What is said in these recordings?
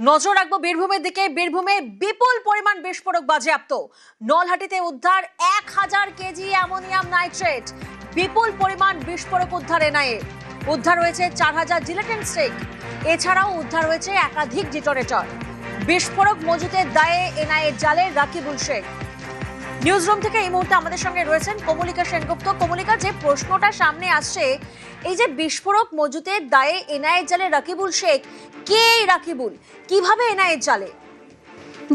নজর রাখবো বীরভূমের দিকে। বীরভূমে বিপুল পরিমাণ বিস্ফোরক বাজেয়াপ্ত। নলহাটিতে উদ্ধার 1000 কেজি অ্যামোনিয়াম নাইট্রেট। বিপুল পরিমাণ বিস্ফোরক উদ্ধার এনআইএ। উদ্ধার হয়েছে 4000 জিলেটিন স্টিক। এছাড়াও উদ্ধার হয়েছে একাধিক ডিটোনেটর। বিস্ফোরক মজুতের দায়ে এনআইএ জালে রাকিবুল শেখ। নিউজরুম থেকে এই মুহূর্তে আমাদের সঙ্গে রয়েছেন কমলিকা সেনগুপ্ত। কমলিকা, যে প্রশ্নটা সামনে আসছে, এই যে বিস্ফোরক মজুতের দায়ে এনআইএ জালে রাকিবুল শেখ, কে এই রাকিবুল, কিভাবে এনআইএ জালে?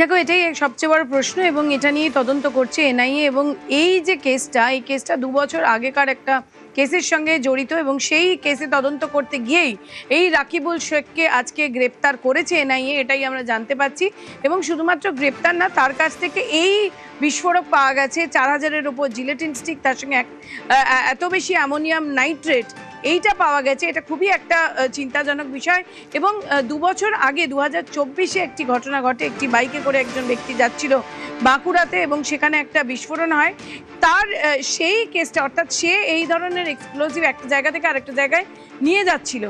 দেখো, এটাই সবচেয়ে বড় প্রশ্ন এবং এটা নিয়ে তদন্ত করছে এনআইএ। এবং এই যে কেসটা, এই কেসটা 2 বছর আগেকার একটা কেসের সঙ্গে জড়িত এবং সেই কেসে তদন্ত করতে গিয়েই এই রাকিবুল শেখকে আজকে গ্রেপ্তার করেছে এনআইএ, এটাই আমরা জানতে পাচ্ছি। এবং শুধুমাত্র গ্রেপ্তার না, তার কাছ থেকে এই বিস্ফোরক পাওয়া গেছে 4000-এর উপর জিলেটিন স্টিক, তার সঙ্গে এত বেশি অ্যামোনিয়াম নাইট্রেট এইটা পাওয়া গেছে। এটা খুবই একটা চিন্তাজনক বিষয়। এবং 2 বছর আগে 2024-এ একটি ঘটনা ঘটে। একটি বাইকে করে একজন ব্যক্তি যাচ্ছিল বাঁকুড়াতে এবং সেখানে একটা বিস্ফোরণ হয়। তার সেই কেসটা, অর্থাৎ সে এই ধরনের এক্সপ্লোসিভ একটা জায়গা থেকে আরেকটা জায়গায় নিয়ে যাচ্ছিল,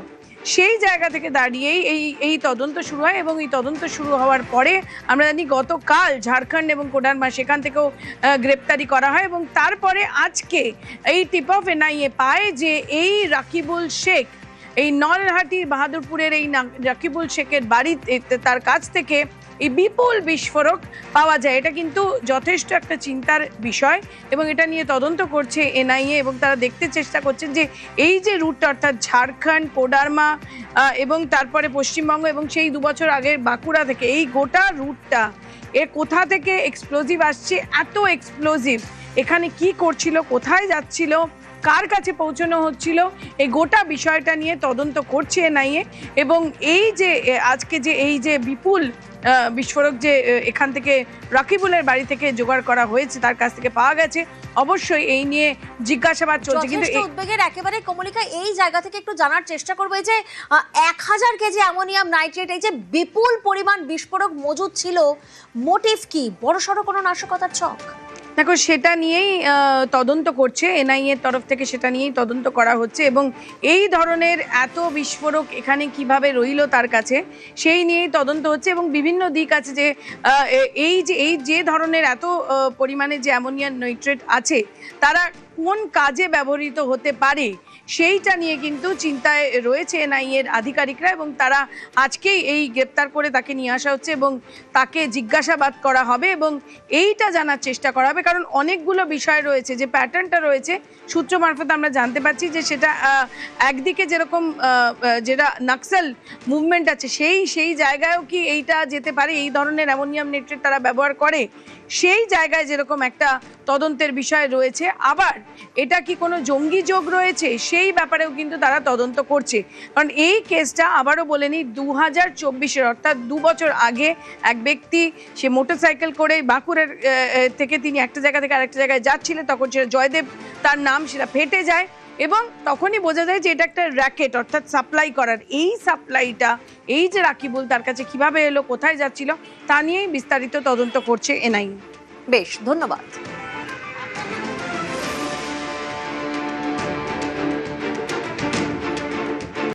সেই জায়গা থেকে দাঁড়িয়েই এই তদন্ত শুরু হয়। এবং এই তদন্ত শুরু হওয়ার পরে আমরা জানি গতকাল ঝাড়খণ্ড এবং কোডারমা সেখান থেকেও গ্রেপ্তারি করা হয়। এবং তারপরে আজকে এই টিপ অফ এনআইএ পায় যে এই রাকিবুল শেখ, এই নলহাটির বাহাদুরপুরের এই রাকিবুল শেখের বাড়িতে, তার কাছ থেকে এই বিপুল বিস্ফোরক পাওয়া যায়। এটা কিন্তু যথেষ্ট একটা চিন্তার বিষয় এবং এটা নিয়ে তদন্ত করছে এনআইএ। এবং তারা দেখতে চেষ্টা করছেন যে এই যে রুটটা, অর্থাৎ ঝাড়খণ্ড, কোডারমা এবং তারপরে পশ্চিমবঙ্গ এবং সেই 2 বছর আগের বাঁকুড়া থেকে, এই গোটা রুটটা কোথা থেকে এক্সপ্লোজিভ আসছে, এত এক্সপ্লোজিভ এখানে কি করছিল, কোথায় যাচ্ছিল, কার কাছে পৌঁছানো হচ্ছিল, এই গোটা বিষয়টা নিয়ে তদন্ত করছে এনআইএ। এবং এই যে আজকে যে এই যে বিপুল বিস্ফোরক যে এখান থেকে রাকিবুলের বাড়ি থেকে জোগাড় করা হয়েছে, তার কাছ থেকে পাওয়া গেছে, অবশ্যই এই নিয়ে জিজ্ঞাসাবাদ চলছে। কিন্তু উদ্বেগের একেবারে কমলিকা, এই জায়গা থেকে একটু জানার চেষ্টা করবো, এই যে 1000 কেজি অ্যামোনিয়াম নাইট্রেট, এই যে বিপুল পরিমাণ বিস্ফোরক মজুদ ছিল, মোটিভ কি? বড়সড় কোনো নাশকতার ছক? দেখো, সেটা নিয়েই তদন্ত করছে এনআইএর তরফ থেকে, সেটা নিয়েই তদন্ত করা হচ্ছে। এবং এই ধরনের এত বিস্ফোরক এখানে কিভাবে রইল তার কাছে, সেই নিয়েই তদন্ত হচ্ছে। এবং বিভিন্ন দিক আছে যে এই যে ধরনের এত পরিমাণে যে অ্যামোনিয়াম নাইট্রেট আছে, তারা কোন কাজে ব্যবহৃত হতে পারে, সেইটা নিয়ে কিন্তু চিন্তায় রয়েছে এনআইএর আধিকারিকরা। এবং তারা আজকেই এই গ্রেপ্তার করে তাকে নিয়ে আসা হচ্ছে এবং তাকে জিজ্ঞাসাবাদ করা হবে এবং এইটা জানার চেষ্টা করা হবে। কারণ অনেকগুলো বিষয় রয়েছে, যে প্যাটার্নটা রয়েছে সূত্র মারফত আমরা জানতে পারছি যে সেটা একদিকে যেরকম যেটা নাক্সাল মুভমেন্ট আছে, সেই জায়গায়ও কি এইটা যেতে পারে, এই ধরনের অ্যামোনিয়াম নাইট্রেট তারা ব্যবহার করে, সেই জায়গায় যেরকম একটা তদন্তের বিষয় রয়েছে। আবার এটা কি কোনো জঙ্গি যোগ রয়েছে, সেই ব্যাপারেও কিন্তু তারা তদন্ত করছে। কারণ এই কেসটা আবারও বলে নিই, 2024-এর, অর্থাৎ 2 বছর আগে এক ব্যক্তি, সে মোটরসাইকেল করে বাঁকুড়ার থেকে তিনি একটা জায়গা থেকে আরেকটা জায়গায় যাচ্ছিলেন, তখন সেটা জয়দেব তার নাম, সেটা ফেটে যায় এবং তখনই বোঝা যায় যে এটা একটা র্যাকেট, অর্থাৎ সাপ্লাই করার। এই সাপ্লাইটা, এই যে রাকিবুল তার কাছে কিভাবে এলো, কোথায় যাচ্ছিল, তা নিয়েই বিস্তারিত তদন্ত করছে এনআইএ। বেশ, ধন্যবাদ।